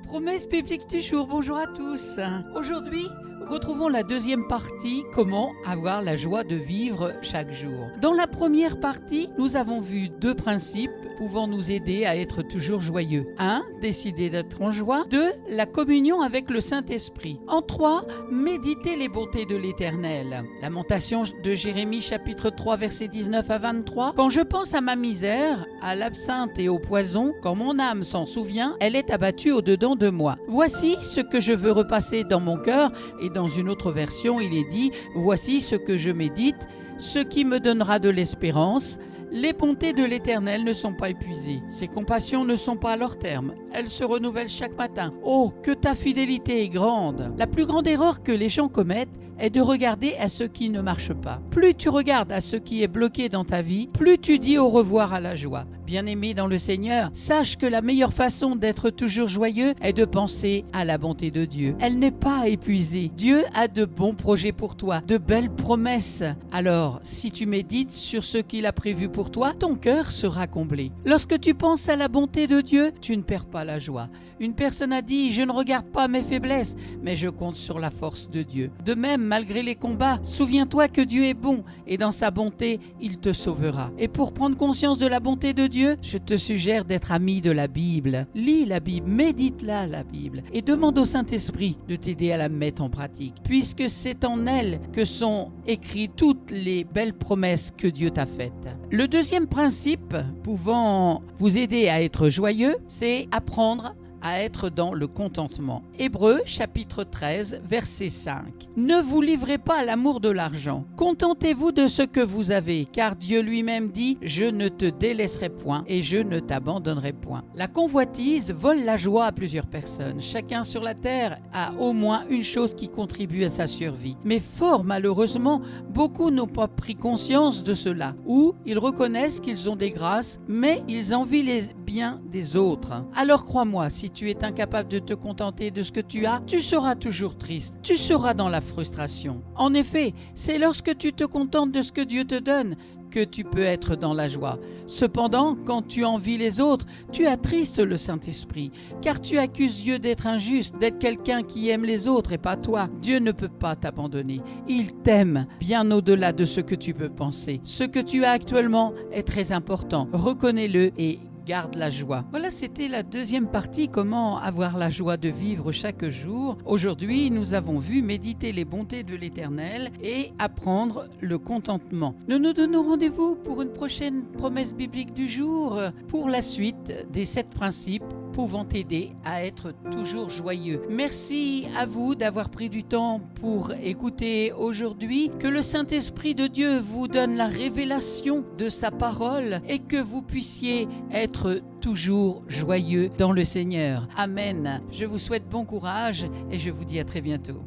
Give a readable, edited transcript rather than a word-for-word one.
Promesse biblique du jour, bonjour à tous. Aujourd'hui, retrouvons la deuxième partie, comment avoir la joie de vivre chaque jour. Dans la première partie, nous avons vu deux principes pouvant nous aider à être toujours joyeux. 1. Décider d'être en joie. 2. La communion avec le Saint-Esprit. En 3. Méditer les bontés de l'Éternel. Lamentation de Jérémie chapitre 3 versets 19 à 23. Quand je pense à ma misère, à l'absinthe et au poison, quand mon âme s'en souvient, elle est abattue au-dedans de moi. Voici ce que je veux repasser dans mon cœur. Et dans une autre version, il est dit, voici ce que je médite, ce qui me donnera de l'espérance. Les bontés de l'Éternel ne sont pas épuisées. Ses compassions ne sont pas à leur terme. Elles se renouvellent chaque matin. Oh, que ta fidélité est grande! La plus grande erreur que les gens commettent est de regarder à ce qui ne marche pas. Plus tu regardes à ce qui est bloqué dans ta vie, plus tu dis au revoir à la joie. Bien-aimé dans le Seigneur, sache que la meilleure façon d'être toujours joyeux est de penser à la bonté de Dieu. Elle n'est pas épuisée. Dieu a de bons projets pour toi, de belles promesses. Alors, si tu médites sur ce qu'il a prévu pour toi, ton cœur sera comblé. Lorsque tu penses à la bonté de Dieu, tu ne perds pas la joie. Une personne a dit, je ne regarde pas mes faiblesses, mais je compte sur la force de Dieu. De même, malgré les combats, souviens-toi que Dieu est bon et dans sa bonté, il te sauvera. Et pour prendre conscience de la bonté de Dieu, je te suggère d'être ami de la Bible. Lis la Bible, médite-la la Bible et demande au Saint-Esprit de t'aider à la mettre en pratique, puisque c'est en elle que sont écrites toutes les belles promesses que Dieu t'a faites. Le deuxième principe pouvant vous aider à être joyeux, c'est apprendre à être dans le contentement. Hébreux chapitre 13 verset 5. Ne vous livrez pas à l'amour de l'argent. Contentez-vous de ce que vous avez, car Dieu lui-même dit « Je ne te délaisserai point et je ne t'abandonnerai point ». La convoitise vole la joie à plusieurs personnes. Chacun sur la terre a au moins une chose qui contribue à sa survie. Mais fort malheureusement, beaucoup n'ont pas pris conscience de cela, ou ils reconnaissent qu'ils ont des grâces, mais ils envient les biens des autres. Alors crois-moi, si tu es incapable de te contenter de ce que tu as, tu seras toujours triste, tu seras dans la frustration. En effet, c'est lorsque tu te contentes de ce que Dieu te donne que tu peux être dans la joie. Cependant, quand tu envies les autres, tu attristes le Saint-Esprit, car tu accuses Dieu d'être injuste, d'être quelqu'un qui aime les autres et pas toi. Dieu ne peut pas t'abandonner. Il t'aime bien au-delà de ce que tu peux penser. Ce que tu as actuellement est très important. Reconnais-le et garde la joie. Voilà, c'était la deuxième partie, comment avoir la joie de vivre chaque jour. Aujourd'hui, nous avons vu méditer les bontés de l'Éternel et apprendre le contentement. Nous nous donnons rendez-vous pour une prochaine promesse biblique du jour pour la suite des 7 principes pouvant t'aider à être toujours joyeux. Merci à vous d'avoir pris du temps pour écouter aujourd'hui. Que le Saint-Esprit de Dieu vous donne la révélation de sa parole et que vous puissiez être toujours joyeux dans le Seigneur. Amen. Je vous souhaite bon courage et je vous dis à très bientôt.